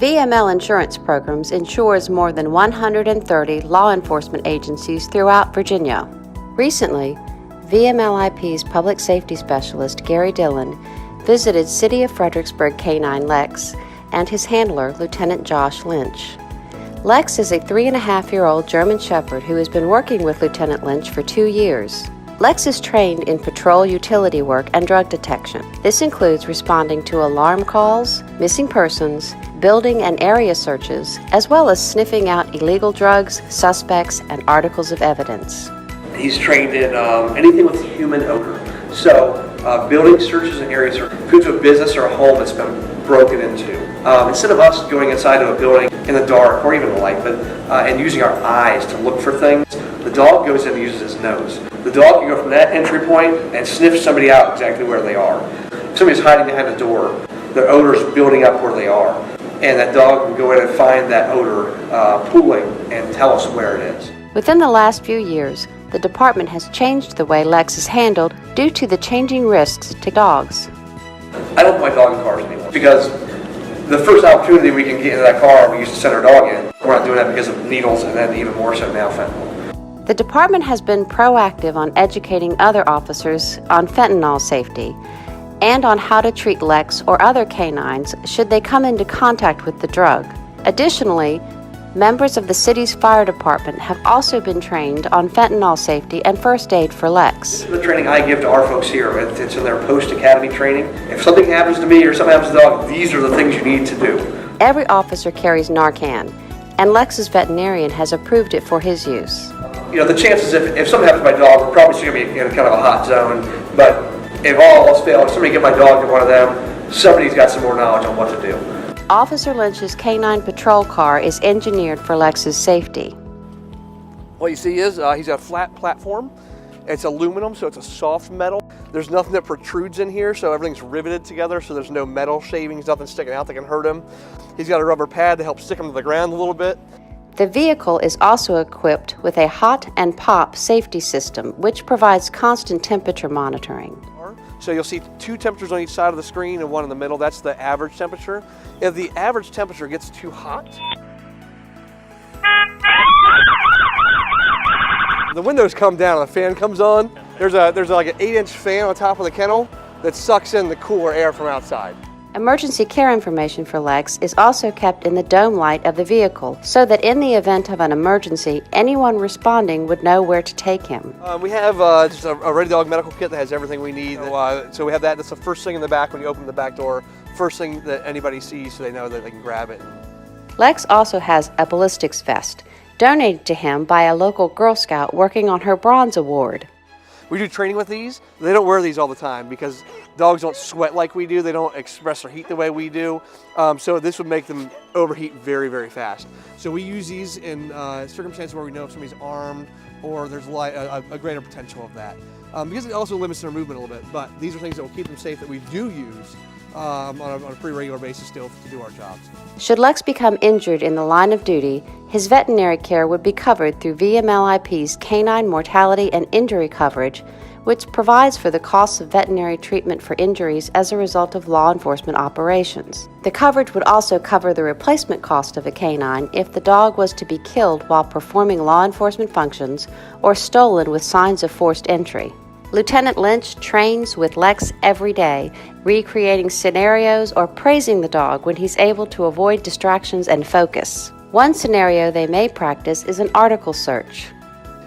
VML Insurance Programs insures more than 130 law enforcement agencies throughout Virginia. Recently, VMLIP's public safety specialist, Gary Dillon, visited City of Fredericksburg Canine Lex and his handler, Lieutenant Josh Lynch. Lex is a 3.5-year-old German Shepherd who has been working with Lieutenant Lynch for 2 years. Lex is trained in patrol utility work and drug detection. This includes responding to alarm calls, missing persons, building and area searches, as well as sniffing out illegal drugs, suspects, and articles of evidence. He's trained in anything with human odor. So building searches and area searches. Go to a business or a home that's been broken into. Instead of us going inside of a building in the dark or even the light, and using our eyes to look for things, the dog goes in and uses his nose. The dog can go from that entry point and sniff somebody out exactly where they are. If somebody's hiding behind a door, their odor is building up where they are. And that dog can go in and find that odor pooling and tell us where it is. Within the last few years, the department has changed the way Lex is handled due to the changing risks to dogs. I don't put my dog in cars anymore because the first opportunity we can get into that car, we used to send our dog in. We're not doing that because of needles and then even more so now fentanyl. The department has been proactive on educating other officers on fentanyl safety and on how to treat Lex or other canines should they come into contact with the drug. Additionally, members of the city's fire department have also been trained on fentanyl safety and first aid for Lex. This is the training I give to our folks here. It's in their post-academy training. If something happens to me or something happens to the dog, these are the things you need to do. Every officer carries Narcan, and Lex's veterinarian has approved it for his use. You know, the chances if something happens to my dog, we're probably going to be in kind of a hot zone, but if all else fails, if somebody get my dog to one of them, somebody's got some more knowledge on what to do. Officer Lynch's canine patrol car is engineered for Lex's safety. What you see is he's got a flat platform. It's aluminum, so it's a soft metal. There's nothing that protrudes in here, so everything's riveted together, so there's no metal shavings, nothing sticking out that can hurt him. He's got a rubber pad to help stick him to the ground a little bit. The vehicle is also equipped with a hot and pop safety system, which provides constant temperature monitoring. So you'll see 2 temperatures on each side of the screen and 1 in the middle. That's the average temperature. If the average temperature gets too hot, the windows come down and the fan comes on. There's like an 8-inch fan on top of the kennel that sucks in the cooler air from outside. Emergency care information for Lex is also kept in the dome light of the vehicle so that in the event of an emergency, anyone responding would know where to take him. We have just a Ready Dog medical kit that has everything we need. So we have that. That's the first thing in the back when you open the back door. First thing that anybody sees so they know that they can grab it. Lex also has a ballistics vest, donated to him by a local Girl Scout working on her Bronze Award. We do training with these. They don't wear these all the time because dogs don't sweat like we do. They don't express their heat the way we do. So this would make them overheat very, very fast. So we use these in circumstances where we know if somebody's armed or there's a greater potential of that. Because it also limits their movement a little bit. But these are things that will keep them safe that we do use on a pretty regular basis still to do our jobs. Should Lex become injured in the line of duty, his veterinary care would be covered through VMLIP's Canine Mortality and Injury Coverage, which provides for the costs of veterinary treatment for injuries as a result of law enforcement operations. The coverage would also cover the replacement cost of a canine if the dog was to be killed while performing law enforcement functions or stolen with signs of forced entry. Lieutenant Lynch trains with Lex every day, recreating scenarios or praising the dog when he's able to avoid distractions and focus. One scenario they may practice is an article search.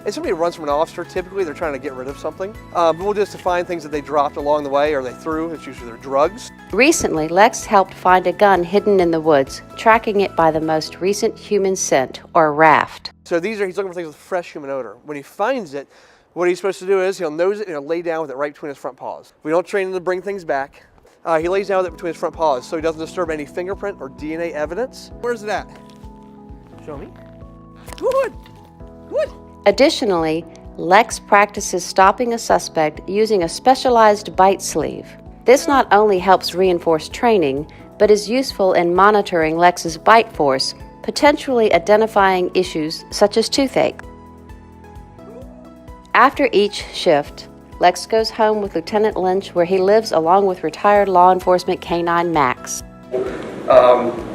If somebody runs from an officer, typically they're trying to get rid of something. But we'll just find things that they dropped along the way or they threw. It's usually their drugs. Recently, Lex helped find a gun hidden in the woods, tracking it by the most recent human scent, or raft. So he's looking for things with fresh human odor. When he finds it, what he's supposed to do is he'll nose it and he'll lay down with it right between his front paws. We don't train him to bring things back. He lays down with it between his front paws so he doesn't disturb any fingerprint or DNA evidence. Where's it at? Show me. Good. Good. Additionally, Lex practices stopping a suspect using a specialized bite sleeve. This not only helps reinforce training, but is useful in monitoring Lex's bite force, potentially identifying issues such as toothache. After each shift, Lex goes home with Lieutenant Lynch, where he lives along with retired law enforcement canine Max.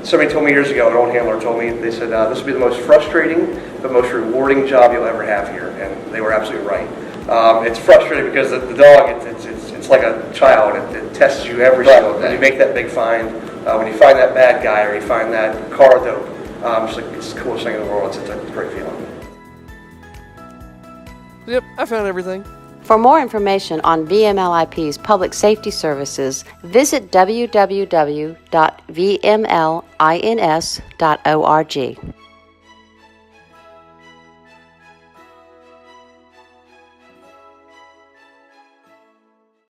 Somebody told me years ago, an old handler told me, they said, this will be the most frustrating but most rewarding job you'll ever have here. And they were absolutely right. It's frustrating because the dog, it's like a child. It tests you every single day. When you make that big find, when you find that bad guy or you find that car dope, it's the coolest thing in the world. It's a great feeling. Yep, I found everything. For more information on VMLIP's public safety services, visit www.vmlins.org.